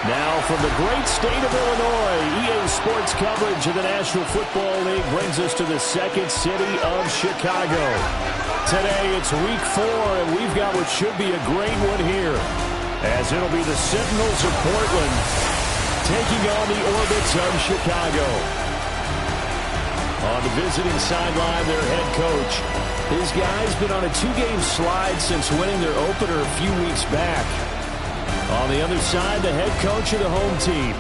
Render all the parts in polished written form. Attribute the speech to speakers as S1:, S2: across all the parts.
S1: Now from the great state of Illinois, EA Sports coverage of the National Football League brings us to the second city of Chicago. Today it's week 4, and we've got what should be a great one here, as it'll be the Sentinels of Portland taking on the Orbits of Chicago. On the visiting sideline, their head coach. His guy's been on a 2-game slide since winning their opener a few weeks back. On the other side, the head coach of the home team.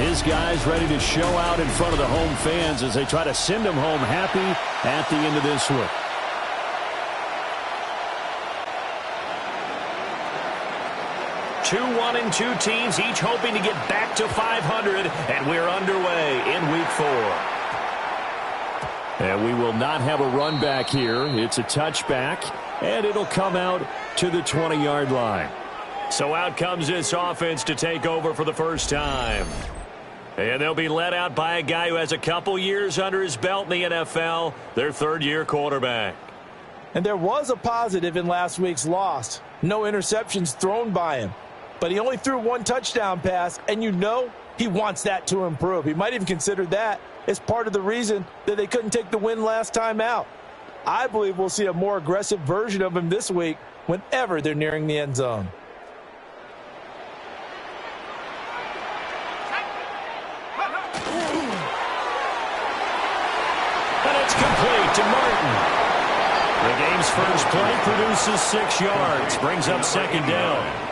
S1: His guys ready to show out in front of the home fans as they try to send them home happy at the end of this one. Two 1-2 teams, each hoping to get back to 500, and we're underway in week 4. And we will not have a run back here. It's a touchback, and it'll come out to the 20-yard line. So out comes this offense to take over for the first time. And they'll be led out by a guy who has a couple years under his belt in the NFL, their third-year quarterback.
S2: And there was a positive in last week's loss. No interceptions thrown by him. But he only threw 1 touchdown pass, and you know he wants that to improve. He might even consider that as part of the reason that they couldn't take the win last time out. I believe we'll see a more aggressive version of him this week whenever they're nearing the end zone.
S1: And it's complete to Martin. The game's first play produces 6 yards, brings up second down.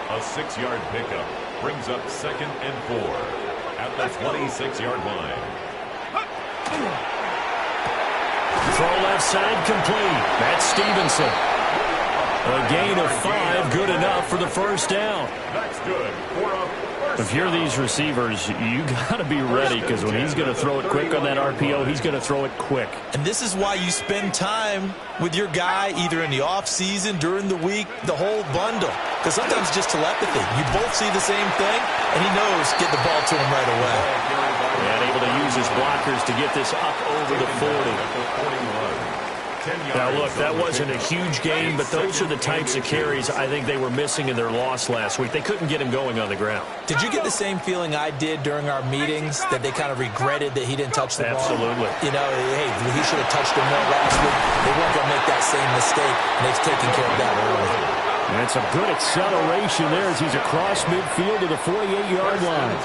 S3: A 6-yard pickup brings up 2nd and 4 at the 26-yard line.
S1: Throw left side complete. That's Stevenson. A gain of 5, good enough for the first down.
S3: That's good for a first
S1: If you're these receivers, you got to be ready, because when he's going to throw it quick on that RPO, he's going to throw it quick.
S2: And this is why you spend time with your guy either in the offseason, during the week, the whole bundle. Because sometimes it's just telepathy. You both see the same thing, and he knows get the ball to him right away.
S1: And able to use his blockers to get this up over the 40. Now, look, that wasn't a huge game, but those are the types of carries I think they were missing in their loss last week. They couldn't get him going on the ground.
S2: Did you get the same feeling I did during our meetings, that they kind of regretted that he didn't touch the ball?
S1: Absolutely.
S2: You know, hey, he should have touched him more last week. They weren't going to make that same mistake, and they've taken care of that early.
S1: And some good acceleration there as he's across midfield to the 48-yard line.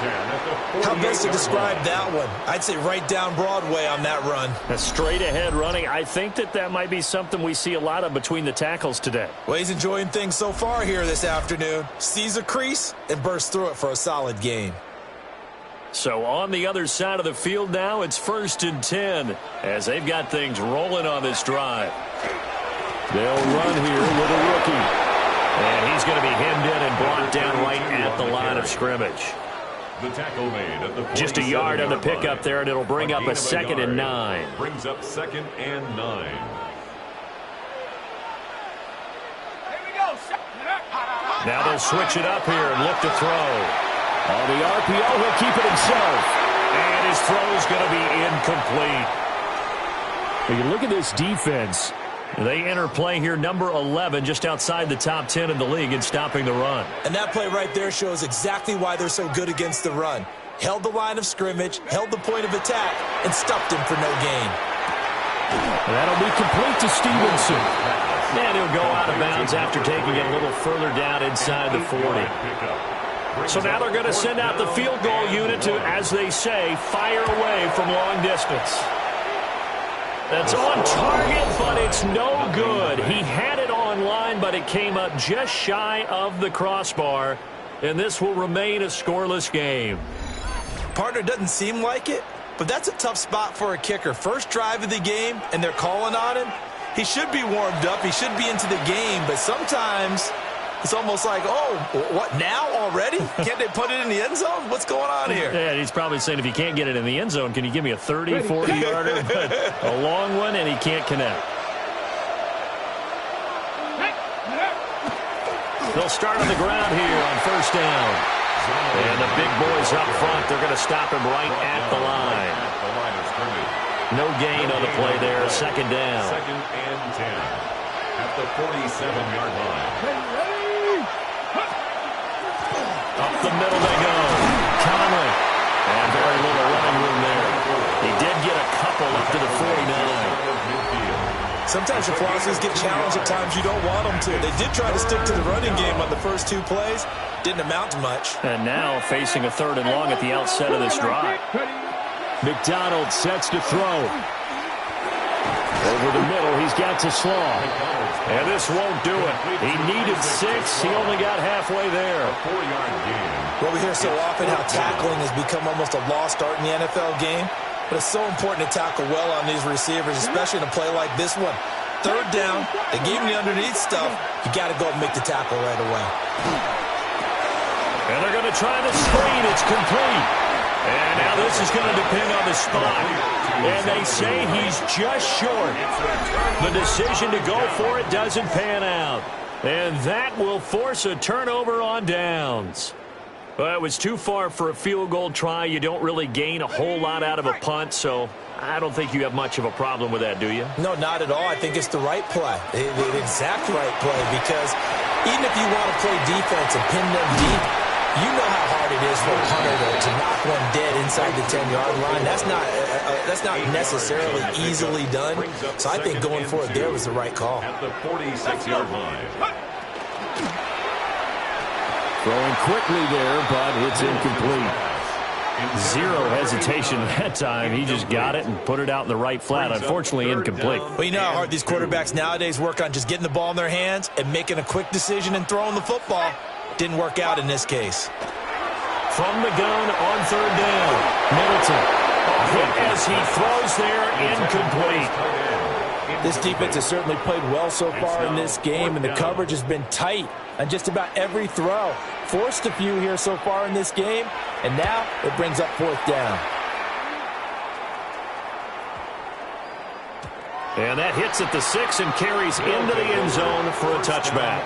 S2: How best to describe that one? I'd say right down Broadway on that run.
S1: A straight-ahead running. I think that might be something we see a lot of between the tackles today.
S2: Well, he's enjoying things so far here this afternoon. Sees a crease and bursts through it for a solid gain.
S1: So on the other side of the field now, it's 1st and 10 as they've got things rolling on this drive. They'll run here with a rookie. And he's going to be hemmed in and blocked down right at the line of scrimmage.
S3: The tackle made at the
S1: just a yard on the pickup there, and it'll bring up a 2nd and 9.
S3: Brings up 2nd and 9.
S1: Now they'll switch it up here and look to throw. On the RPO, he'll keep it himself. And his throw is going to be incomplete. When you look at this defense, they enter play here, number 11, just outside the top 10 in the league in stopping the run.
S2: And that play right there shows exactly why they're so good against the run. Held the line of scrimmage, held the point of attack, and stuffed him for no gain.
S1: And that'll be complete to Stevenson. And he'll go out of bounds after taking it a little further down inside the 40. So now they're going to send out the field goal unit to, as they say, fire away from long distance. That's on target, but it's no good. He had it on line, but it came up just shy of the crossbar. And this will remain a scoreless game.
S2: Partner, doesn't seem like it, but that's a tough spot for a kicker. First drive of the game, and they're calling on him. He should be warmed up. He should be into the game, but sometimes it's almost like, oh, what, now already? Can't they put it in the end zone? What's going on here?
S1: Yeah, he's probably saying, if you can't get it in the end zone, can you give me a 30, 40-yarder? But a long one, and he can't connect. They'll start on the ground here on 1st down. And the big boys up front, they're going to stop him right at the line. No gain on the play there, 2nd down.
S3: 2nd and 10 at the 47-yard line.
S1: Up the middle they go. Conley. And very little running room there. He did get a couple up to the 49.
S2: Sometimes your philosophies get challenged at times you don't want them to. They did try to stick to the running game on the first 2 plays. Didn't amount to much.
S1: And now facing a 3rd and long at the outset of this drive. McDonald sets to throw. Over the middle, he's got to Slaw. And this won't do it. He needed 6. He only got halfway there.
S3: A 4-yard gain.
S2: Well, we hear so often how tackling has become almost a lost art in the NFL game. But it's so important to tackle well on these receivers, especially in a play like this one. 3rd down, they gave him the underneath stuff. You got to go and make the tackle right away.
S1: And they're going to try the screen. It's complete. And now this is going to depend on the spot. And they say he's just short. The decision to go for it doesn't pan out. And that will force a turnover on downs. Well, it was too far for a field goal try. You don't really gain a whole lot out of a punt, so I don't think you have much of a problem with that, do you?
S2: No, not at all. I think it's the right play, the exact right play, because even if you want to play defense and pin them deep, you know how hard it is for a punter to knock one dead inside the 10-yard line. That's not necessarily easily done. So I think going for it there was the right call.
S3: At the 46-yard line.
S1: Throwing quickly there, but it's incomplete. 0 hesitation that time. He just got it and put it out in the right flat. Unfortunately, incomplete.
S2: Well, you know how hard these quarterbacks nowadays work on just getting the ball in their hands and making a quick decision and throwing the football. Didn't work out in this case.
S1: From the gun on 3rd down. Middleton. Hit as he throws there, incomplete.
S2: This defense has certainly played well so far in this game, and the coverage has been tight on just about every throw. Forced a few here so far in this game, and now it brings up 4th down.
S1: And that hits at the 6 and carries into the end zone for a touchback.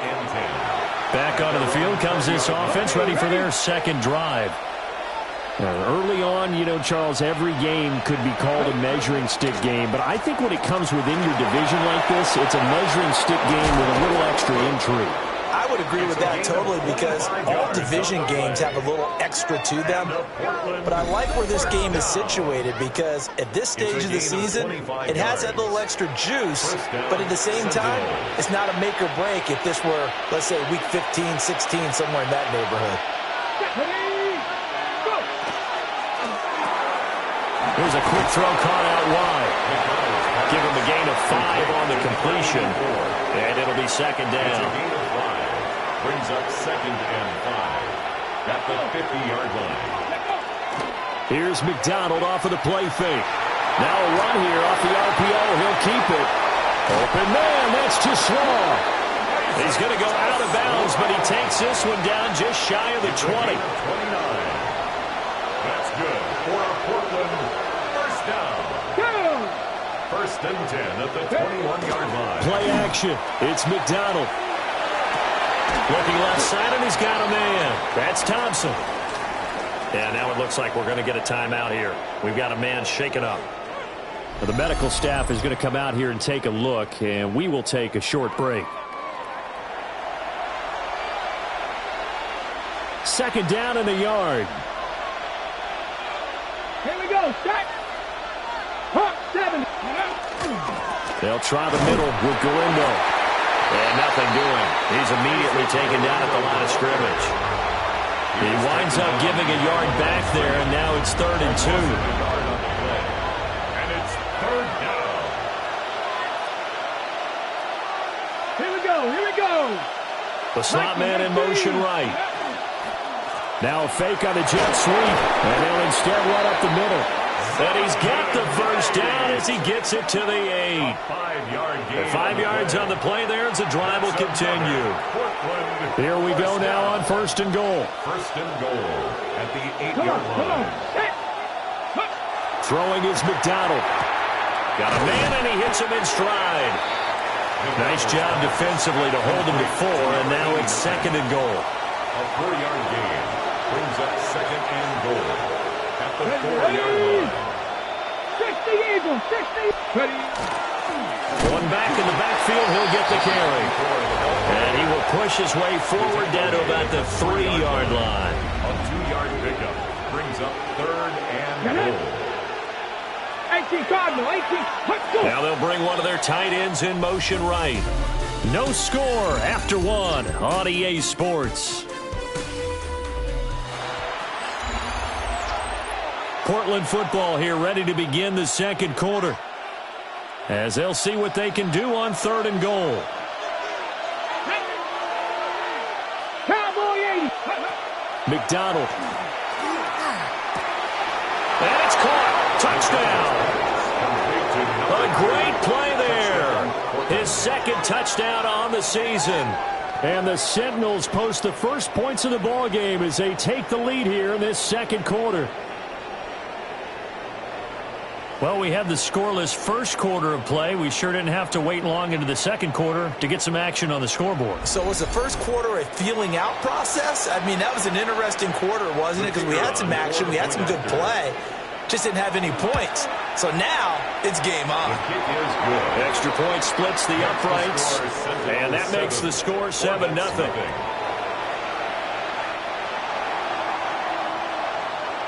S1: Back onto the field comes this offense, ready for their 2nd drive. Early on, you know, Charles, every game could be called a measuring stick game, but I think when it comes within your division like this, it's a measuring stick game with a little extra intrigue.
S2: I would agree with that totally, because all division games have a little extra to them. But I like where this game is situated, because at this stage of the season, it has that little extra juice, but at the same time, it's not a make or break if this were, let's say, week 15, 16, somewhere in that neighborhood.
S1: Here's a quick throw caught out wide. Give him a gain of 5 on the completion. And it'll be 2nd down.
S3: Brings up 2nd and 5 at the 50-yard line.
S1: Here's McDonald off of the play fake. Now a run here off the RPO. He'll keep it. Open man, that's too slow. He's going to go out of bounds, but he takes this one down just shy of the 20.
S3: 29. That's good for a Portland first down. 1st and 10 at the 21-yard line.
S1: Play action. It's McDonald. Looking left side, and he's got a man. That's Thompson. And now it looks like we're going to get a timeout here. We've got a man shaken up. Well, the medical staff is going to come out here and take a look, and we will take a short break. 2nd down in the yard.
S4: Here we go. Start. Pump 7.
S1: They'll try the middle with Galindo. And nothing doing. He's immediately taken down at the line of scrimmage. He winds up giving a yard back there, and now it's 3rd and 2.
S3: And it's 3rd down.
S4: Here we go. Here we go.
S1: The slot man in motion right. Now a fake on the jet sweep, and they'll instead run up the middle. And he's got the first down as he gets it to the 8.
S3: 5-yard gain.
S1: 5 yards on the play there as the drive will continue. Here we go now on 1st and goal.
S3: 1st and goal at the 8-yard line.
S1: Throwing is McDonald. Got a man, and he hits him in stride. Nice job defensively to hold him to 4, and now it's 2nd and goal.
S3: A 4-yard gain brings up 2nd and goal at the 4-yard line.
S4: 60 Eagles, 60.
S1: One back in the backfield, he'll get the carry. And he will push his way forward down to about the 3-yard line.
S3: A
S4: 18 Cardinal, 18. Let's go.
S1: Now they'll bring one of their tight ends in motion right. No score after one on EA Sports. Portland football here, ready to begin the second quarter, as they'll see what they can do on 3rd and goal.
S4: Cowboy 80.
S1: McDonald. And it's caught. Touchdown. A great play there. His second touchdown on the season. And the Sentinels post the first points of the ball game as they take the lead here in this second quarter. Well, we had the scoreless first quarter of play. We sure didn't have to wait long into the second quarter to get some action on the scoreboard.
S2: So was the first quarter a feeling out process? I mean, that was an interesting quarter, wasn't it? Because we had some action, we had some good play, just didn't have any points. So now it's game on.
S1: Extra point splits the uprights, and that makes the score 7-0.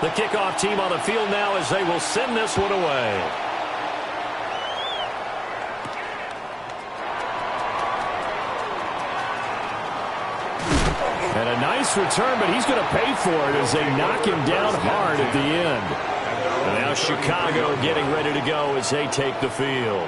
S1: The kickoff team on the field now as they will send this one away. And a nice return, but he's going to pay for it as they knock him down hard at the end. And now Chicago getting ready to go as they take the field.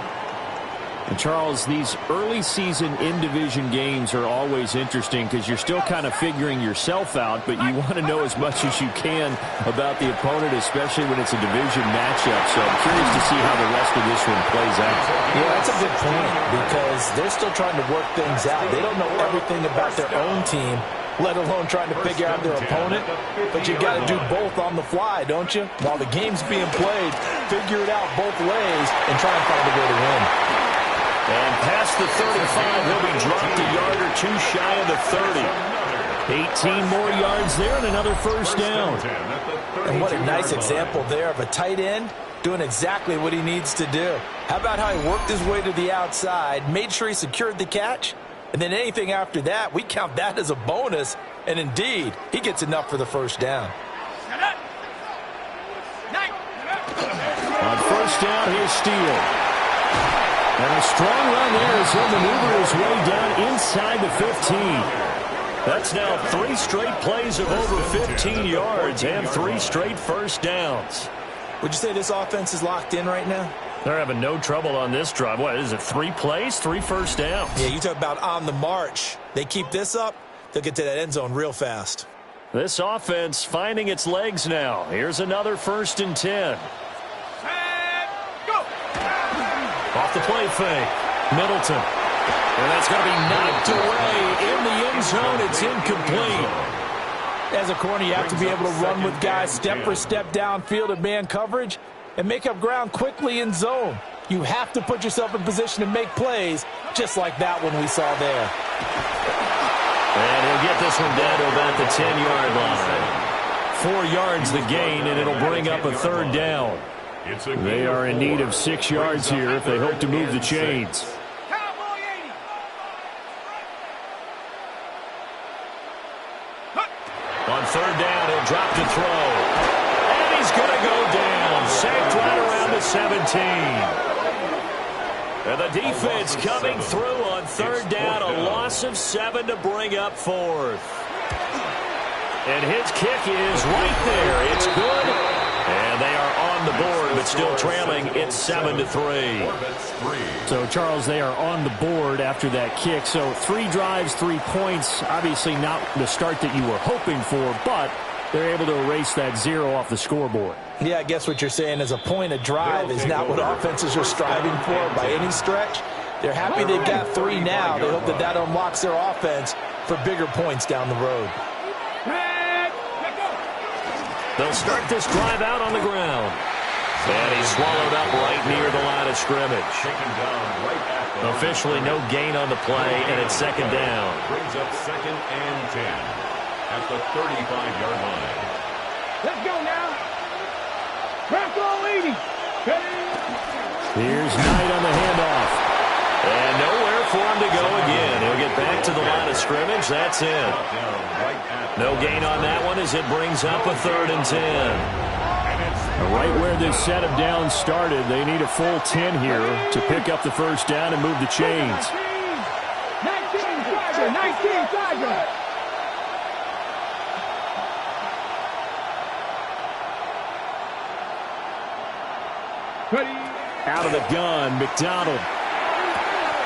S1: And Charles, these early season in-division games are always interesting because you're still kind of figuring yourself out, but you want to know as much as you can about the opponent, especially when it's a division matchup. So I'm curious to see how the rest of this one plays out.
S2: Yeah, that's a good point because they're still trying to work things out. They don't know everything about their own team, let alone trying to figure out their opponent. But you got to do both on the fly, don't you? While the game's being played, figure it out both ways and try and find a way to win.
S1: And past the 35, he'll be dropped a yard or two shy of the 30. 18 more yards there and another first down.
S2: And what a nice example there of a tight end doing exactly what he needs to do. How about how he worked his way to the outside, made sure he secured the catch, and then anything after that, we count that as a bonus. And indeed, he gets enough for the first down.
S1: On first down, here's Steele. And a strong run there as he'll maneuver his way down inside the 15. That's now 3 straight plays of over 15 yards and 3 straight first downs.
S2: Would you say this offense is locked in right now?
S1: They're having no trouble on this drive. What is it, 3 plays, 3 first downs?
S2: Yeah, you talk about on the march. They keep this up, they'll get to that end zone real fast.
S1: This offense finding its legs now. Here's another 1st and 10. Off the play fake, Middleton. And that's going to be knocked away in the end zone. It's incomplete.
S2: As a corner, you have to be able to run with guys step for step downfield in man coverage and make up ground quickly in zone. You have to put yourself in position to make plays, just like that one we saw there.
S1: And he'll get this one down to about the 10-yard line. 4 yards the gain, and it'll bring up a 3rd down. They are in need of 6 yards here if they hope to move the chains. On 3rd down, he'll drop to throw. And he's going to go down. Sacked right around the 17. And the defense coming through on 3rd down. A loss of 7 to bring up 4th. And his kick is right there. It's good. And they are on the board, but still trailing. It's 7-3. So, Charles, they are on the board after that kick. So 3 drives, 3 points. Obviously not the start that you were hoping for, but they're able to erase that 0 off the scoreboard.
S2: Yeah, I guess what you're saying is a point of drive is not what offenses are striving for by any stretch. They're happy they've got 3 now. They hope that that unlocks their offense for bigger points down the road.
S1: They'll start this drive out on the ground. And he's swallowed up right near the line of scrimmage. Officially no gain on the play, and it's 2nd down.
S3: Brings up 2nd and 10 at the 35-yard line.
S4: Let's go now. Crack all 80.
S1: Here's Knight on the handoff. And nowhere for him to go again. He'll get back to the line of scrimmage. That's it. No gain on that one as it brings up a 3rd and 10.
S3: And it's
S1: Right where this set of downs started, they need a full 10 here to pick up the first down and move the chains.
S4: 19 Tiger.
S1: Out of the gun, McDonald.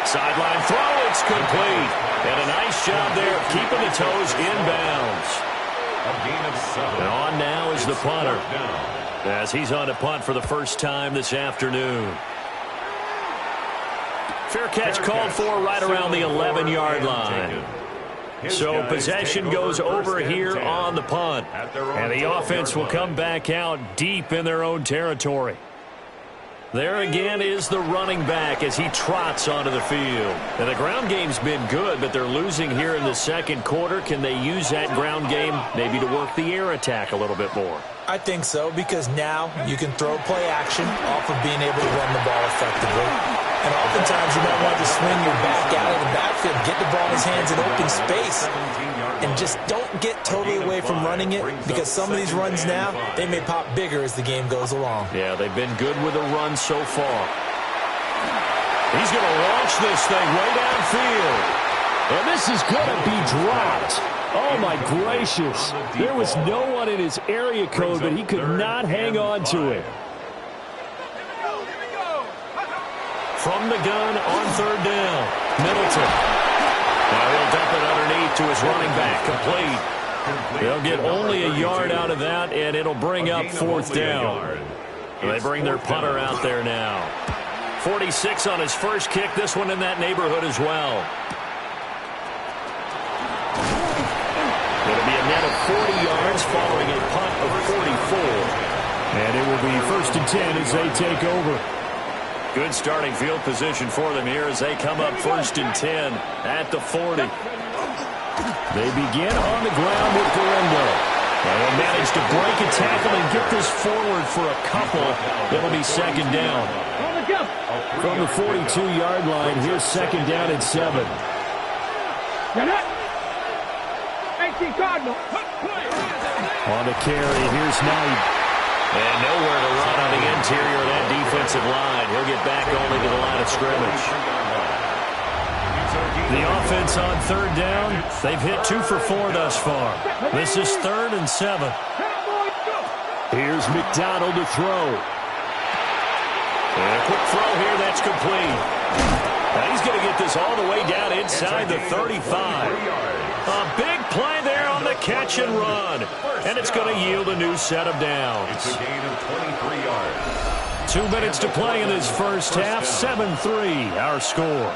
S1: Sideline throw, it's complete. And a nice job there of keeping the toes inbounds. And on now is the punter, as he's on a punt for the first time this afternoon. Fair catch called for right around the 11-yard line. So possession goes over here on the punt. And the offense will come back out deep in their own territory. There again is the running back as he trots onto the field. And the ground game's been good, but they're losing here in the second quarter. Can they use that ground game maybe to work the air attack a little bit more?
S2: I think so, because now you can throw play action off of being able to run the ball effectively. And oftentimes you might want to swing your back out of the backfield, get the ball in his hands in open space, and just don't get totally away from running it, because some of these runs now, they may pop bigger as the game goes along.
S1: Yeah, they've been good with the run so far. He's going to launch this thing way downfield. And this is going to be dropped. Oh, my gracious. There was no one in his area code, but he could not hang on to it. From the gun on third down, Middleton. Now he'll dump it underneath to his running back, complete. They'll get only a yard out of that, and it'll bring up fourth down. They bring their punter out there now. 46 on his first kick, this one in that neighborhood as well. It'll be a net of 40 yards following a punt of 44. And it will be 1st and 10 as they take over. Good starting field position for them here as they come up 1st and 10 at the 40. They begin on the ground with Galindo. And they'll manage to break a tackle and get this forward for a couple. It'll be 2nd down. From the 42-yard line, here's 2nd down and 7. On the carry, here's Knight. And nowhere to run on the interior of that defensive line. He'll get back only to the line of scrimmage. The offense on 3rd down, they've hit 2 for 4 thus far. This is 3rd and 7. Here's McDonald to throw. And a quick throw here, that's complete. Now he's going to get this all the way down inside the 35. A big play there on the catch and run. And it's going to yield a new set of downs.
S3: It's a gain of 23 yards.
S1: 2 minutes to play in this first half. 7-3 our score.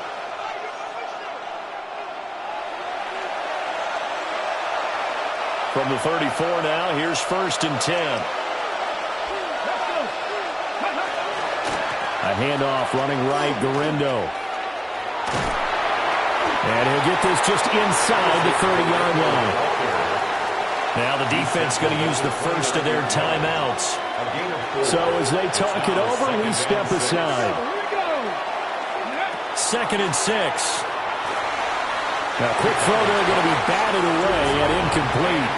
S1: From the 34 now, here's 1st and 10. A handoff running right, Galindo. And he'll get this just inside the 30-yard line. Now the defense going to use the first of their timeouts. So as they talk it over, we step aside. 2nd and 6. Now quick throw there going to be batted away and incomplete.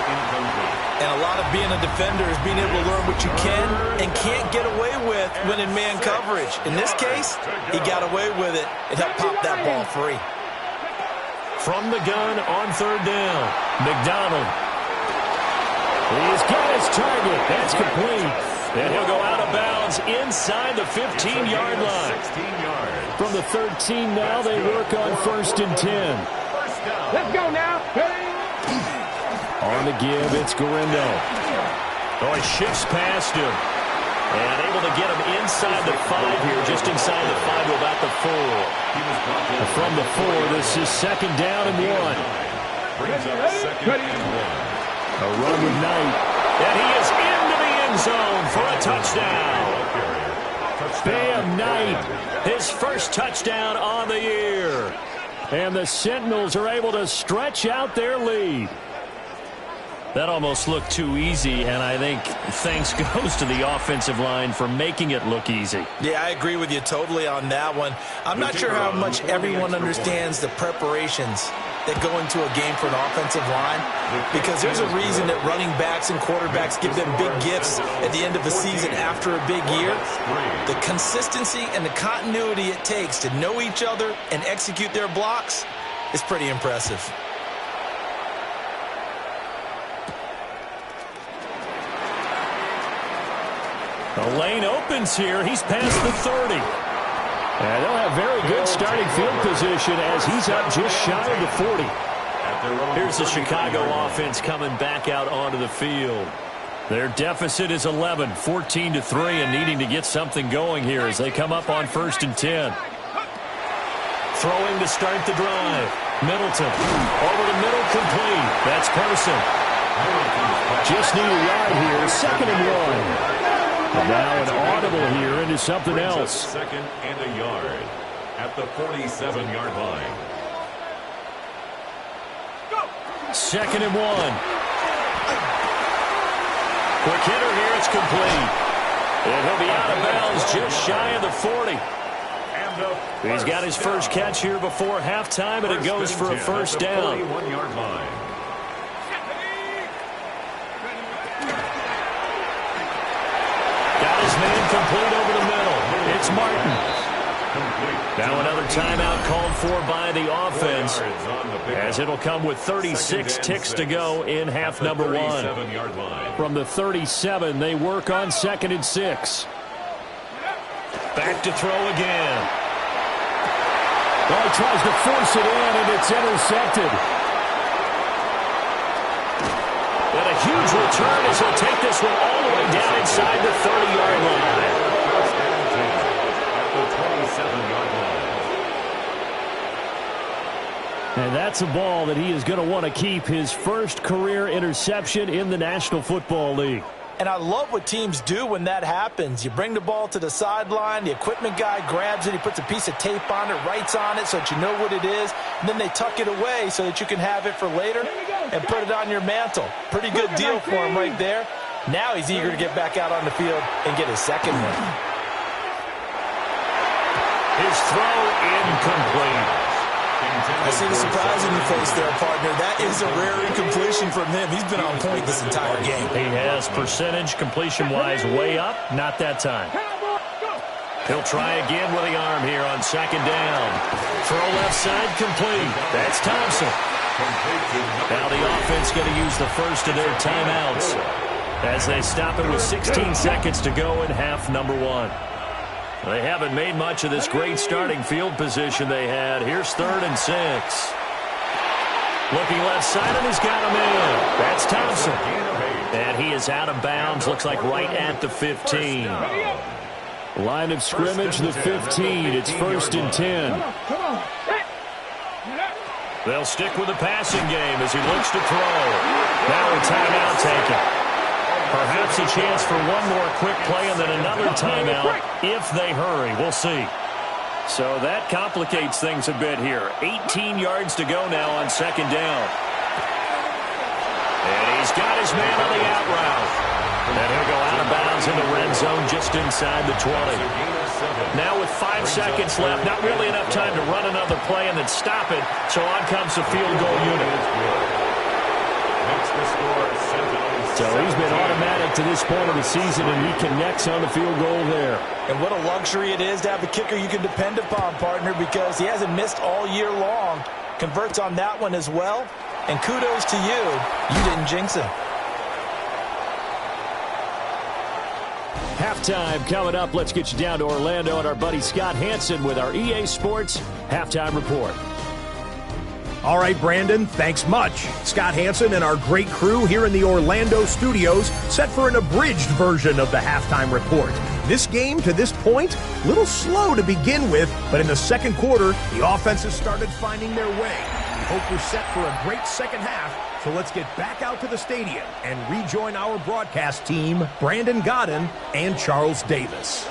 S2: And a lot of being a defender is being able to learn what you can and can't get away with when in man coverage. In this case, he got away with it. It helped pop that ball free.
S1: From the gun on 3rd down, McDonald. He's got his target. That's complete. And he'll go out of bounds inside the 15-yard line. From the 13 now, they work on 1st and 10.
S4: Let's go now.
S1: On the give, it's Galindo. Oh, he shifts past him. And able to get him inside the 5 here, just inside the 5 to about the 4. From the 4, this is 2nd down and 1.
S3: Brings up 2nd and 1.
S1: A run with Knight. And he is into the end zone for a touchdown. Bam, Knight. His first touchdown on the year. And the Sentinels are able to stretch out their lead. That almost looked too easy, and I think thanks goes to the offensive line for making it look easy.
S2: Yeah, I agree with you totally on that one. I'm not sure how much everyone understands the preparations that go into a game for an offensive line, because there's a reason that running backs and quarterbacks give them big gifts at the end of the season after a big year. The consistency and the continuity it takes to know each other and execute their blocks is pretty impressive.
S1: The lane opens here. He's past the 30. And they'll have very good starting field position as he's up just shy of the 40. Here's the Chicago offense coming back out onto the field. Their deficit is 11, 14-3, and needing to get something going here as they come up on 1st and 10. Throwing to start the drive. Middleton over the middle, complete. That's Person. Just need a yard here. 2nd and 1. And now an audible here into something else.
S3: 2nd and a yard at the 47-yard line.
S1: 2nd and 1. Quick hitter here. It's complete. And he'll be out of bounds just shy of the 40. He's got his first catch here before halftime, and it goes for a first down.
S3: 41-yard line.
S1: Got his man complete over the middle. It's Martin. Now another timeout called for by the offense, as it'll come with 36 ticks to go in half number 1. From the 37, they work on 2nd and 6. Back to throw again. Well, he tries to force it in, and it's intercepted. And a huge return as he'll take this one all the way down inside the 30-yard line. And that's a ball that he is going to want to keep, his first career interception in the National Football League.
S2: And I love what teams do when that happens. You bring the ball to the sideline, the equipment guy grabs it, he puts a piece of tape on it, writes on it so that you know what it is, and then they tuck it away so that you can have it for later and put it on your mantle. Pretty good deal for him right there. Now he's eager to get back out on the field and get his second one.
S1: His throw incomplete.
S2: I see the surprise in your face there, partner. That is a rare incompletion from him. He's been on point this entire game.
S1: He has percentage completion-wise way up. Not that time. He'll try again with the arm here on 2nd down. Throw left side complete. That's Thompson. Now the offense going to use the first of their timeouts as they stop it with 16 seconds to go in half number 1. They haven't made much of this great starting field position they had. Here's 3rd and 6. Looking left side, and he's got him in. That's Thompson. And he is out of bounds, looks like right at the 15. Line of scrimmage, the 15. It's 1st and 10. They'll stick with the passing game as he looks to throw. Now a timeout taken. Perhaps a chance for one more quick play and then another timeout if they hurry. We'll see. So that complicates things a bit here. 18 yards to go now on 2nd down. And he's got his man on the out route. And he'll go out of bounds in the red zone just inside the 20. Now with 5 seconds left, not really enough time to run another play and then stop it. So on comes the field goal unit. So he's been automatic to this point of the season, and he connects on the field goal there.
S2: And what a luxury it is to have a kicker you can depend upon, partner, because he hasn't missed all year long. Converts on that one as well. And kudos to you. You didn't jinx him.
S1: Halftime coming up. Let's get you down to Orlando and our buddy Scott Hansen with our EA Sports Halftime Report.
S5: All right, Brandon, thanks much. Scott Hansen and our great crew here in the Orlando studios set for an abridged version of the halftime report. This game, to this point, a little slow to begin with, but in the second quarter, the offenses started finding their way. We hope we're set for a great second half, so let's get back out to the stadium and rejoin our broadcast team, Brandon Godden and Charles Davis.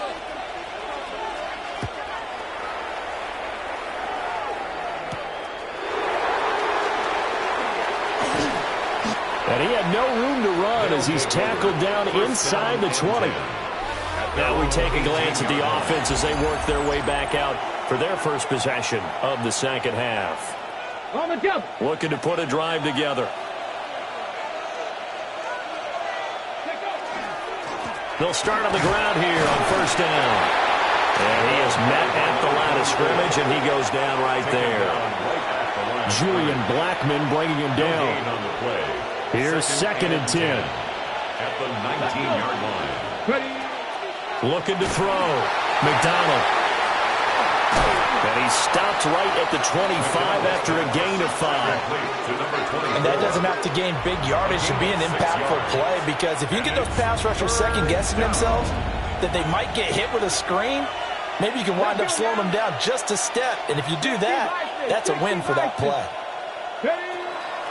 S1: And he had no room to run as he's tackled down inside the 20. Now we take a glance at the offense as they work their way back out for their first possession of the second half.
S4: On the jump.
S1: Looking to put a drive together. They'll start on the ground here on first down. And he is met at the line of scrimmage, and he goes down right there.
S6: Julian Blackman bringing him down. Here's 2nd and 10.
S3: At the 19-yard line.
S1: Looking to throw. McDonald. And he stopped right at the 25 after a gain of 5.
S2: And that doesn't have to gain big yardage to be an impactful play, because if you get those pass rushers second-guessing themselves that they might get hit with a screen, maybe you can wind up slowing them down just a step. And if you do that, that's a win for that play.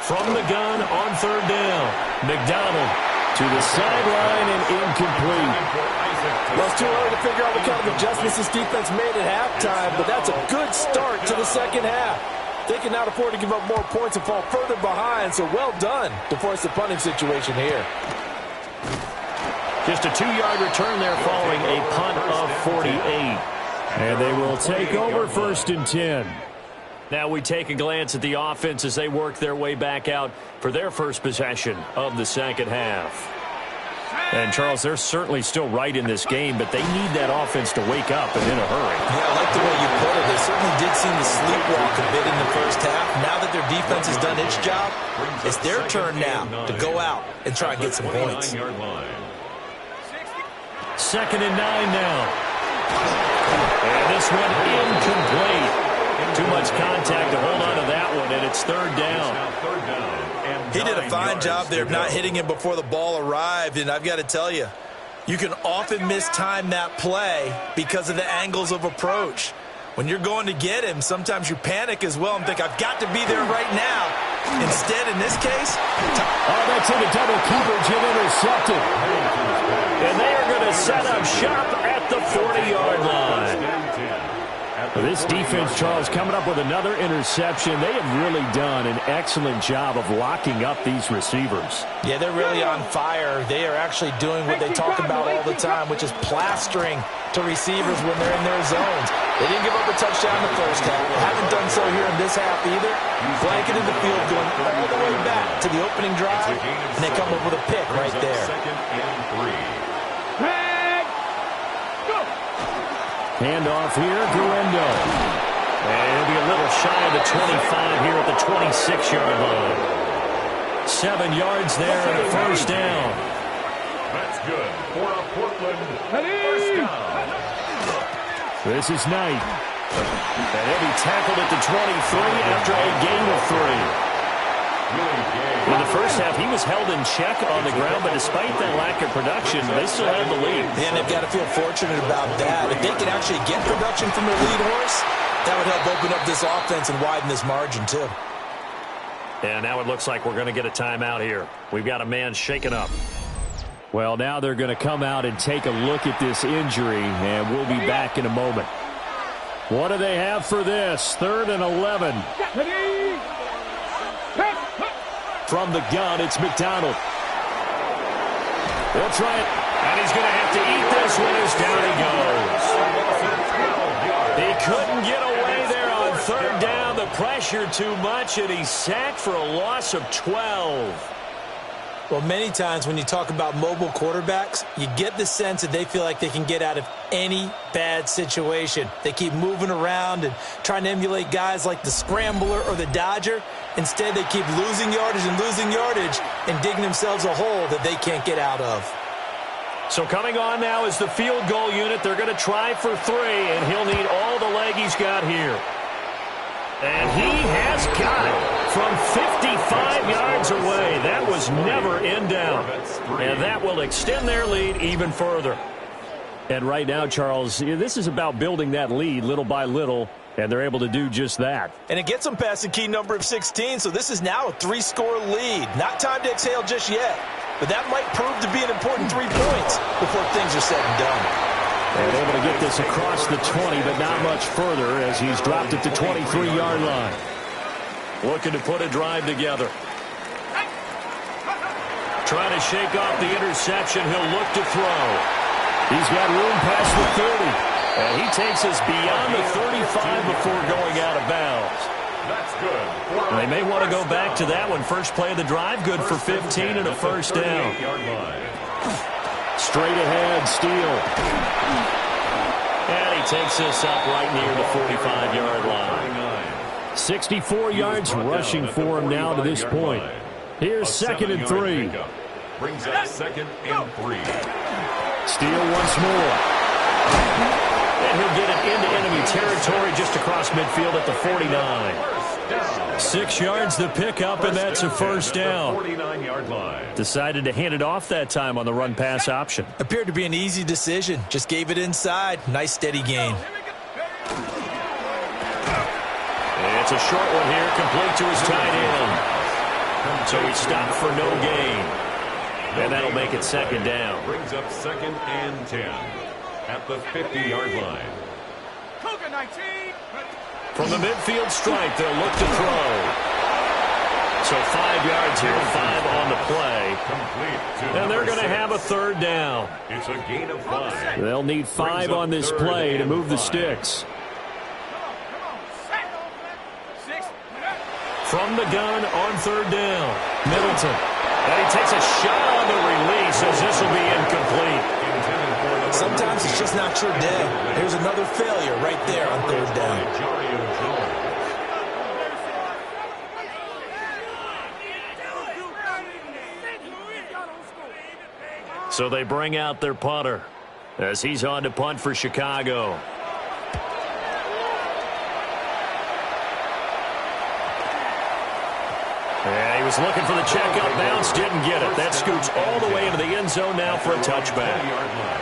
S1: From the gun on third down. McDonald to the sideline and incomplete.
S2: Well, it's too early to figure out what kind of adjustments this defense made at halftime, but that's a good start to the second half. They can now afford to give up more points and fall further behind, so well done to force the punting situation here.
S1: Just a 2-yard return there following a punt of 48.
S6: And they will take over 1st and 10.
S1: Now we take a glance at the offense as they work their way back out for their first possession of the second half. And, Charles, they're certainly still right in this game, but they need that offense to wake up and in a hurry.
S2: Yeah, I like the way you put it. They certainly did seem to sleepwalk a bit in the first half. Now that their defense has done its job, it's their turn now to go out and try and get some points.
S1: 2nd and 9 now. And this one incomplete. Too much contact to hold on to that one, and it's third down.
S2: He did a fine job there of not hitting him before the ball arrived, and I've got to tell you, you can often mistime that play because of the angles of approach. When you're going to get him, sometimes you panic as well and think, I've got to be there right now. Instead, in this case,
S6: that's in a double coverage and intercepted.
S1: And they are going to set up shop at the 40-yard line.
S6: This defense, Charles, coming up with another interception. They have really done an excellent job of locking up these receivers.
S2: Yeah, they're really on fire. They are actually doing what they talk about all the time, which is plastering to receivers when they're in their zones. They didn't give up a touchdown in the first half. They haven't done so here in this half either. Blanketed the field, going all the way back to the opening drive, and they come up with a pick right there.
S3: 2nd and 3.
S6: Handoff here, Guendo.
S1: And he'll be a little shy of the 25 here at the 26-yard line. 7 yards there and a first down.
S3: That's good for a Portland first down.
S6: This is Knight.
S1: And he'll be tackled at the 23 after a gain of 3. In the first half, he was held in check on the ground, but despite that lack of production, they still have the lead.
S2: And they've got to feel fortunate about that. If they can actually get production from their lead horse, that would help open up this offense and widen this margin, too.
S1: And now it looks like we're going to get a timeout here. We've got a man shaken up.
S6: Well, now they're going to come out and take a look at this injury, and we'll be back in a moment. What do they have for this? 3rd and 11. From the gun, it's McDonald. They'll try it.
S1: And he's going to have to eat this one as down he goes. He couldn't get away there on third down. The pressure too much, and he's sacked for a loss of 12.
S2: Well, many times when you talk about mobile quarterbacks, you get the sense that they feel like they can get out of any bad situation. They keep moving around and trying to emulate guys like the Scrambler or the Dodger. Instead, they keep losing yardage and digging themselves a hole that they can't get out of.
S1: So coming on now is the field goal unit. They're going to try for 3, and he'll need all the leg he's got here. And he has got it from 55 yards away. That was never in doubt. And that will extend their lead even further.
S6: And right now, Charles, this is about building that lead little by little, and they're able to do just that.
S2: And it gets them past the key number of 16, so this is now a 3-score lead. Not time to exhale just yet, but that might prove to be an important 3 points before things are said and done.
S6: And able to get this across the 20, but not much further as he's dropped at the 23-yard line.
S1: Looking to put a drive together. Trying to shake off the interception. He'll look to throw.
S6: He's got room past the 30.
S1: And he takes us beyond the 35 before going out of bounds.
S3: That's good.
S1: They may want to go back to that one. First play of the drive, good for 15 and a first down.
S6: Straight ahead, Steele.
S1: And he takes this up right near the 45-yard line.
S6: 64 yards rushing for him now to this point. Here's 2nd and 3.
S3: Brings up 2nd and 3.
S6: Steele once more.
S1: And he'll get it into enemy territory just across midfield at the 49. 6 yards to pick up, and that's a first down.
S3: 49-yard line.
S1: Decided to hand it off that time on the run-pass option.
S2: Appeared to be an easy decision. Just gave it inside. Nice, steady gain.
S1: It's a short one here, complete to his tight end. So he stopped for no gain. And that'll make it 2nd down.
S3: Brings up 2nd and 10 at the 50-yard line.
S1: From the midfield stripe, they'll look to throw. So 5 yards here, 5 on the play. And they're going to have a 3rd down.
S3: It's a gain of 5.
S6: They'll need 5 on this play to move the sticks.
S1: From the gun on 3rd down, Middleton. And he takes a shot on the release as this will be incomplete.
S2: Sometimes it's just not your day. Here's another failure right there on 3rd down.
S1: So they bring out their punter as he's on to punt for Chicago. Yeah, he was looking for the checkout bounce, didn't get it. That scoots all the way into the end zone now for a touchback.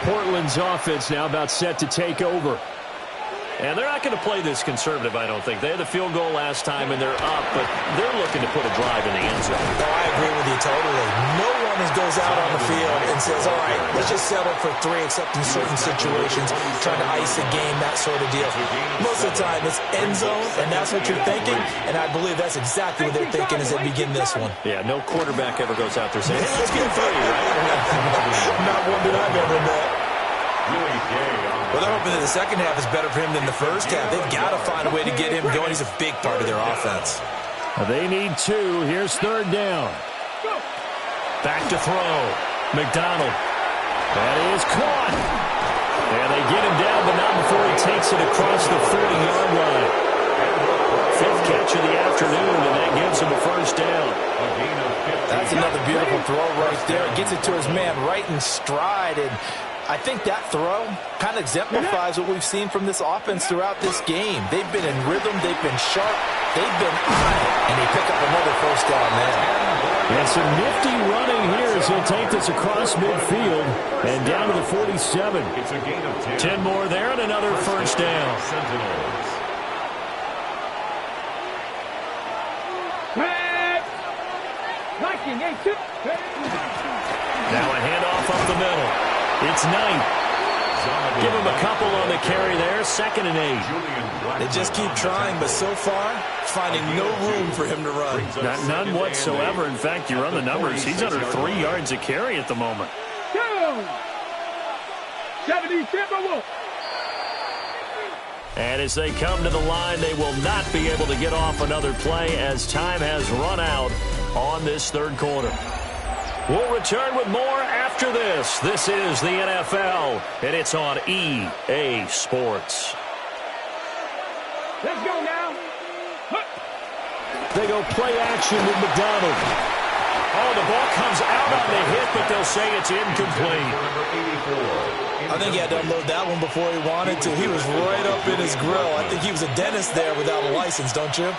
S6: Portland's offense now about set to take over.
S1: And they're not going to play this conservative, I don't think. They had the field goal last time, and they're up, but they're looking to put a drive in the end zone.
S2: Oh, I agree with you totally. No one goes out on the field and says, all right, let's just settle for 3, except in certain situations, trying to ice a game, that sort of deal. Most of the time, it's end zone, and that's what you're thinking, and I believe that's exactly what they're thinking as they begin this one.
S1: Yeah, no quarterback ever goes out there saying, hey, let's get 3, right?
S2: Not one that I've ever met. Well, they're hoping that the second half is better for him than the first half. They've got to find a way to get him going. He's a big part of their offense.
S6: They need 2. Here's 3rd down.
S1: Back to throw. McDonald. That is caught. And they get him down, but not before he takes it across the 40-yard line. 5th catch of the afternoon, and that gives him a first down.
S2: That's another beautiful throw right there. Gets it to his man right in stride, and I think that throw kind of exemplifies what we've seen from this offense throughout this game. They've been in rhythm, they've been sharp, they've been on it, and they pick up another first down there.
S6: And some nifty running here as he'll take this across midfield and down to the 47.
S3: It's a gain of 10.
S1: 10 more there and another first down.
S3: Sentinels.
S1: Now a handoff up the middle. It's Knight. Give him a couple on the carry there. 2nd and 8.
S2: They just keep trying, but so far, finding no room for him to run.
S1: None whatsoever. In fact, you run the numbers. He's under 3 yards a carry at the moment. And as they come to the line, they will not be able to get off another play as time has run out on this 3rd quarter. We'll return with more after this. This is the NFL, and it's on EA Sports.
S4: Let's go now.
S6: They go play action with McDonald.
S1: Oh, the ball comes out on the hit, but they'll say it's incomplete.
S2: I think he had to unload that one before he wanted to. He was right up in his grill. I think he was a dentist there without a license, don't you?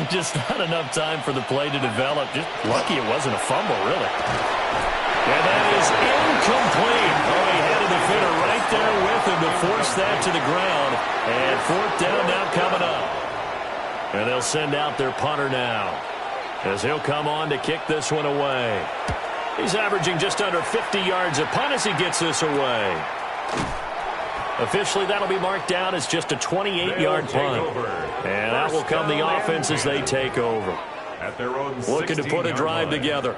S1: Just not enough time for the play to develop. Just lucky it wasn't a fumble, really. And that is incomplete. Oh, he had a defender right there with him to force that to the ground. And 4th down now coming up. And they'll send out their punter now, as he'll come on to kick this one away. He's averaging just under 50 yards a punt as he gets this away. Officially, that'll be marked down as just a 28-yard punt. And out will come the offense as they take over.
S3: At their own
S1: looking to put a drive together.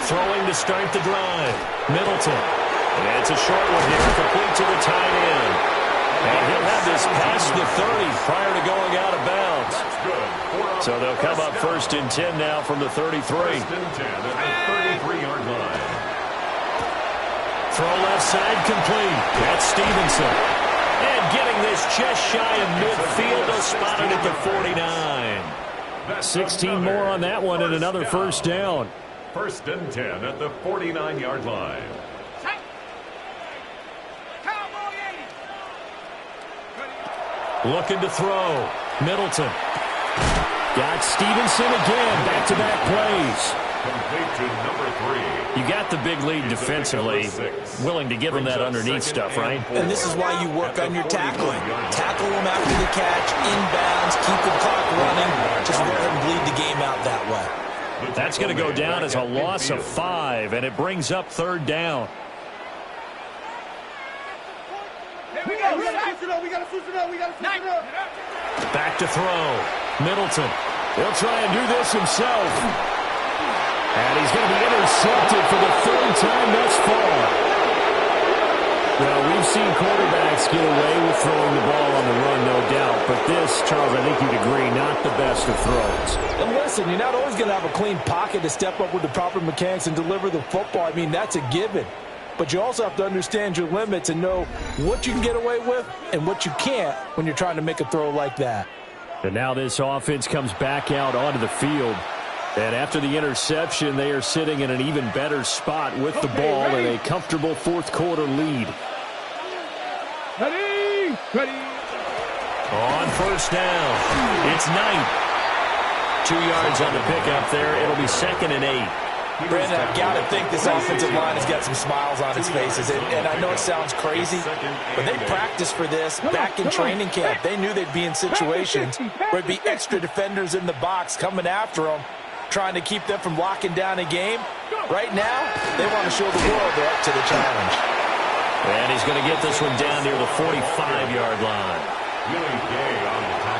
S1: Throwing to start the drive. Middleton. And it's a short one here, complete to the tight end. And he'll have this past the 30 prior to going out of bounds. So they'll come up 1st and 10 now from the 33.
S3: 1st and 10 at the 33-yard line.
S1: Throw left side complete. That's Stevenson. And getting this just shy of midfield, they'll spot it at the 49.
S6: 16 more on that one and another first down.
S3: 1st and 10 at the 49-yard line.
S1: Looking to throw. Middleton.
S6: Got Stevenson again. Back-to-back plays.
S3: Complete to number 3.
S1: You got the big lead defensively. Willing to give them that underneath stuff, right?
S2: And this is why you work on your tackling. Tackle them after the catch, inbounds, keep the clock running. Just let them bleed the game out that way.
S1: That's going to go down as a loss of 5, and it brings up 3rd down.
S4: We got to switch it up. We got to switch it up. We got to switch it up.
S1: Back to throw. Middleton.
S6: He'll try and do this himself. And he's going to be intercepted for the 3rd time thus far. Well, we've seen quarterbacks get away with throwing the ball on the run, no doubt. But this, Charles, I think you'd agree, not the best of throws.
S2: And listen, you're not always going to have a clean pocket to step up with the proper mechanics and deliver the football. I mean, that's a given. But you also have to understand your limits and know what you can get away with and what you can't when you're trying to make a throw like that.
S6: And now this offense comes back out onto the field. And after the interception, they are sitting in an even better spot with the ball and a comfortable 4th quarter lead.
S4: Ready?
S1: On 1st down, it's Knight. 2 yards on the pickup there. It'll be 2nd and 8.
S2: Brandon, I've got to think this offensive line has got some smiles on its faces. And I know it sounds crazy, but they practiced for this back in training camp. They knew they'd be in situations where there'd be extra defenders in the box coming after them, trying to keep them from locking down a game. Right now, they want to show the world they're up to the challenge.
S1: And he's going to get this one down near the 45-yard line.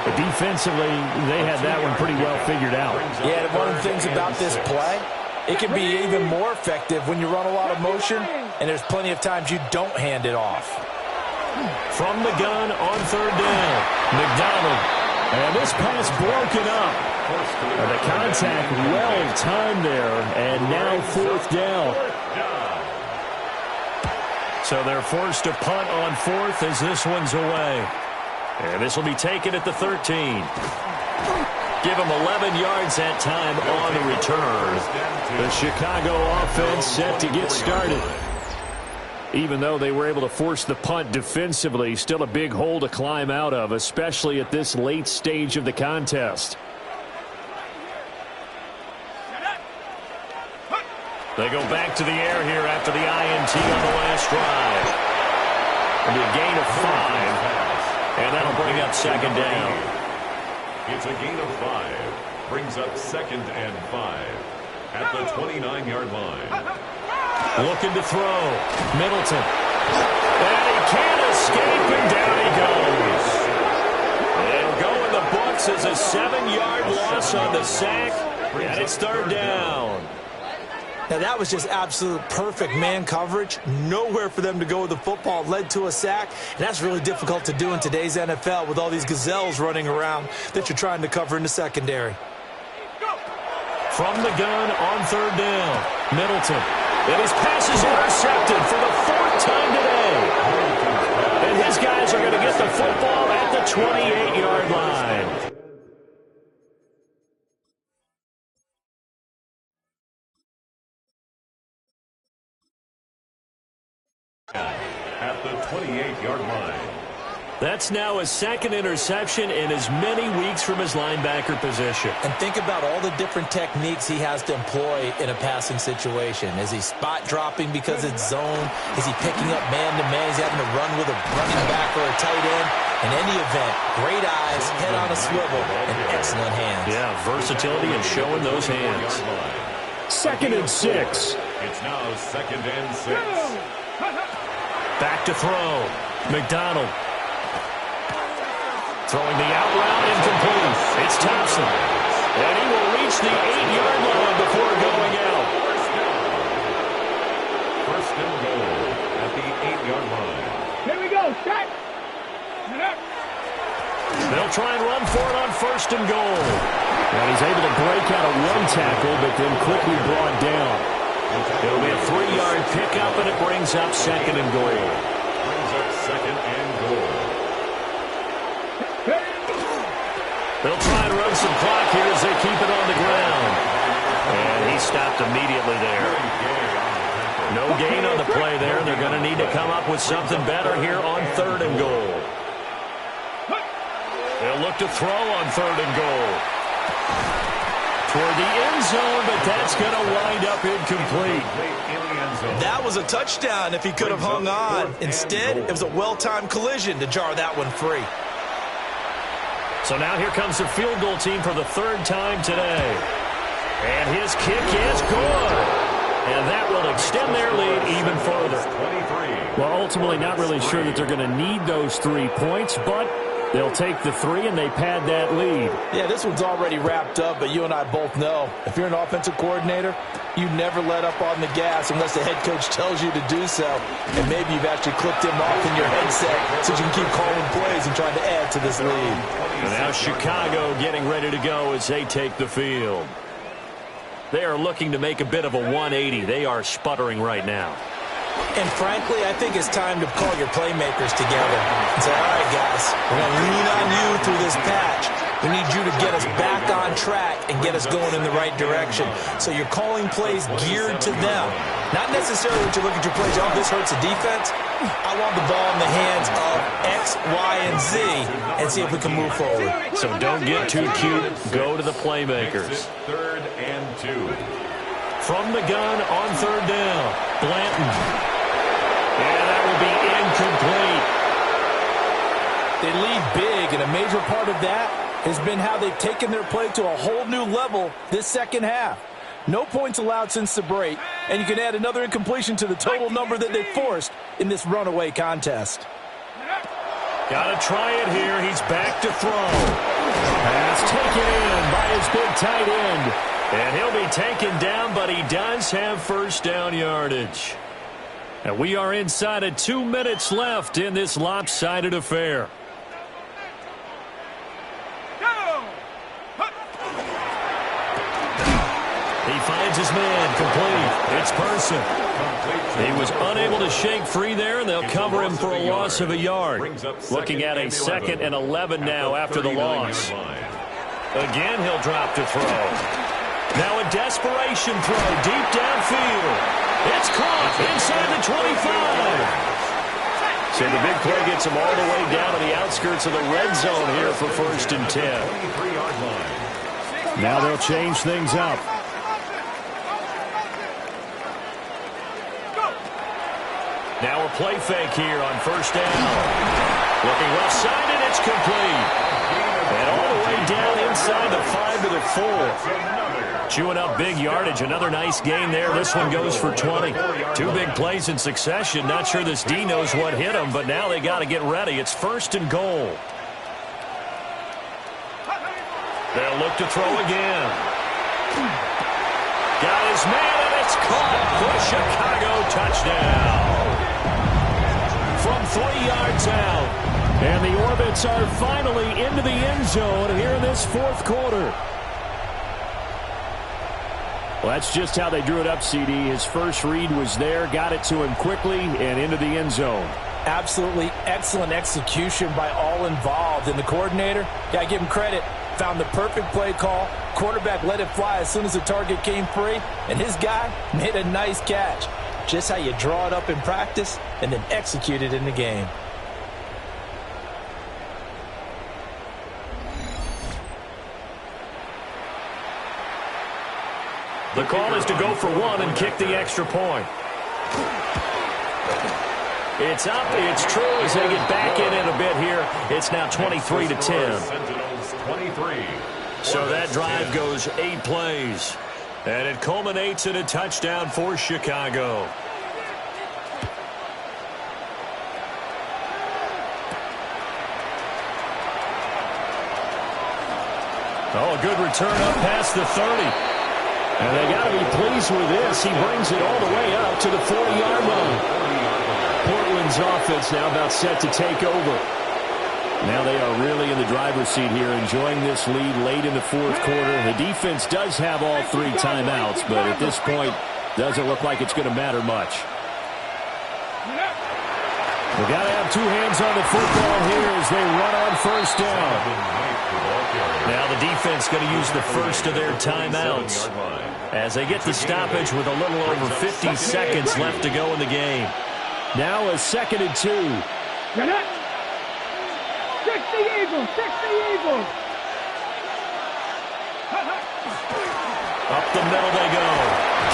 S6: But defensively, they had that one pretty well figured out.
S2: Yeah, and one of the things about this play, it can be even more effective when you run a lot of motion, and there's plenty of times you don't hand it off.
S1: From the gun on 3rd down, McDonald.
S6: And this pass broken up. And the contact well timed there, and now 4th down.
S1: So they're forced to punt on 4th as this one's away. And this will be taken at the 13. Give them 11 yards that time on the return.
S6: The Chicago offense set to get started. Even though they were able to force the punt defensively, still a big hole to climb out of, especially at this late stage of the contest.
S1: They go back to the air here after the INT on the last drive. It'll be a gain of 5, and that'll bring up 2nd down.
S3: It's a gain of 5. Brings up 2nd and 5 at the 29-yard line.
S1: Looking to throw. Middleton. And he can't escape, and down he goes. It'll go in the books as a 7-yard loss on the sack, and it's 3rd down.
S2: Now, that was just absolute perfect man coverage. Nowhere for them to go with the football. Led to a sack. And that's really difficult to do in today's NFL with all these gazelles running around that you're trying to cover in the secondary.
S1: From the gun on 3rd down, Middleton. And his pass is intercepted for the 4th time today. And his guys are going to get the football at the 28-yard line.
S3: At the 28-yard line.
S1: That's now his 2nd interception in as many weeks from his linebacker position.
S2: And think about all the different techniques he has to employ in a passing situation. Is he spot dropping because it's zone? Is he picking up man-to-man? Is he having to run with a running back or a tight end? In any event, great eyes, head on a swivel, and excellent hands.
S1: Yeah, versatility and showing those hands.
S6: 2nd and 6.
S3: It's now 2nd and 6.
S1: Back to throw. McDonald. Throwing the out route incomplete. It's Thompson. And he will reach the 8-yard line before going out.
S3: First and goal at the 8-yard line.
S4: Here we go, Shaq.
S1: They'll try and run for it on 1st and goal.
S6: And he's able to break out of one tackle, but then quickly brought down.
S1: It'll be a 3-yard pickup, and it brings up 2nd and goal.
S3: Brings up 2nd and goal.
S1: They'll try and run some clock here as they keep it on the ground. And he stopped immediately there. No gain on the play there, and they're going to need to come up with something better here on 3rd and goal. They'll look to throw on 3rd and goal. Toward the end zone, but that's going to wind up incomplete.
S2: That was a touchdown if he could have hung on. Instead, it was a well-timed collision to jar that one free.
S1: So now here comes the field goal team for the 3rd time today. And his kick is good. And that will extend their lead even further.
S6: Well, ultimately not really sure that they're going to need those 3 points, but they'll take the 3 and they pad that lead.
S2: Yeah, this one's already wrapped up, but you and I both know if you're an offensive coordinator, you never let up on the gas unless the head coach tells you to do so. And maybe you've actually clipped him off in your headset so you can keep calling plays and trying to add to this lead.
S1: And now Chicago getting ready to go as they take the field. They are looking to make a bit of a 180. They are sputtering right now.
S2: And frankly, I think it's time to call your playmakers together and say, all right, guys, we're going to lean on you through this patch. We need you to get us back on track and get us going in the right direction. So you're calling plays geared to them. Not necessarily that you look at your plays, oh, this hurts the defense. I want the ball in the hands of X, Y, and Z and see if we can move forward.
S1: So don't get too cute. Go to the playmakers.
S3: 3rd and 2.
S1: From the gun on 3rd down, Blanton. And that will be incomplete.
S2: They lead big, and a major part of that has been how they've taken their play to a whole new level this second half. No points allowed since the break, and you can add another incompletion to the total number that they forced in this runaway contest.
S1: Got to try it here. He's back to throw. Pass taken in by his big tight end. And he'll be taken down, but he does have 1st down yardage. And we are inside of 2 minutes left in this lopsided affair. He finds his man complete. It's Person. He was unable to shake free there, and they'll cover him for a loss of a yard. Looking at a 2nd and 11 now after the loss. Again, he'll drop to throw. Now a desperation throw deep downfield. It's caught inside the 25. So the big play gets him all the way down to the outskirts of the red zone here for 1st and 10.
S6: Now they'll change things up.
S1: Now a play fake here on 1st down. Looking left side, and it's complete. And all the way down inside the 5 to the 4. Chewing up big yardage. Another nice gain there. This one goes for 20. 2 big plays in succession. Not sure this D knows what hit him, but now they got to get ready. It's 1st and goal. They'll look to throw again. Got his man, and it's caught for a Chicago touchdown. From 3 yards out.
S6: And the Orbits are finally into the end zone here in this 4th quarter. Well, that's just how they drew it up, CD. His first read was there, got it to him quickly, and into the end zone.
S2: Absolutely excellent execution by all involved. And the coordinator, got to give him credit, found the perfect play call. Quarterback let it fly as soon as the target came free, and his guy made a nice catch. Just how you draw it up in practice and then execute it in the game.
S1: The call is to go for 1 and kick the extra point. It's up. It's true as they get back in it a bit here. It's now 23-10. So that drive goes 8 plays. And it culminates in a touchdown for Chicago. Oh, a good return up past the 30. And they got to be pleased with this. He brings it all the way up to the 40-yard line. Portland's offense now about set to take over.
S6: Now they are really in the driver's seat here, enjoying this lead late in the fourth quarter. The defense does have all 3 timeouts, but at this point, doesn't look like it's going to matter much. We've got to have 2 hands on the football here as they run on first down.
S1: Now the defense going to use the first of their timeouts as they get the stoppage with a little over 50 seconds left to go in the game.
S6: Now a 2nd and 2.
S4: 60 Eagles, 60 Eagles.
S1: Up the middle they go.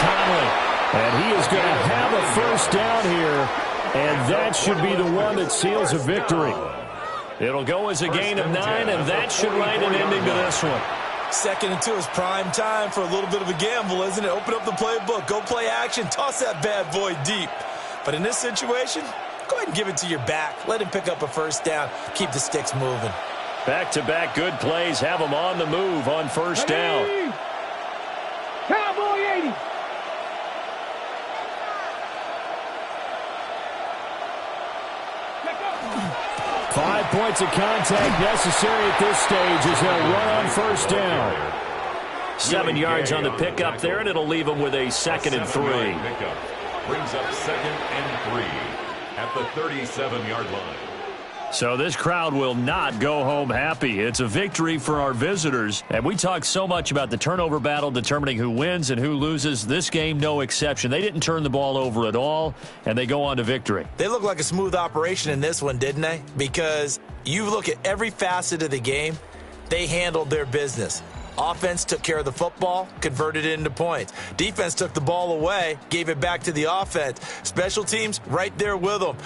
S1: Conley.
S6: And he is going to have a first down here, and that should be the one that seals a victory.
S1: It'll go as a gain of 9, and that should write an ending to this one.
S2: 2nd and 2 is prime time for a little bit of a gamble, isn't it? Open up the playbook, go play action, toss that bad boy deep. But in this situation, go ahead and give it to your back. Let him pick up a first down. Keep the sticks moving.
S1: Back-to-back good plays have them on the move on first down.
S4: Cowboy 80.
S6: Five points of contact necessary at this stage as they'll run on first down.
S1: 7 yards on the pickup there, and it'll leave them with a 2nd and 3.
S3: Brings up 2nd and 3 at the 37-yard line.
S1: So this crowd will not go home happy. It's a victory for our visitors. And we talk so much about the turnover battle determining who wins and who loses. This game, no exception. They didn't turn the ball over at all, and they go on to victory.
S2: They look like a smooth operation in this one, didn't they? Because you look at every facet of the game, they handled their business. Offense took care of the football, converted it into points. Defense took the ball away, gave it back to the offense. Special teams right there with them.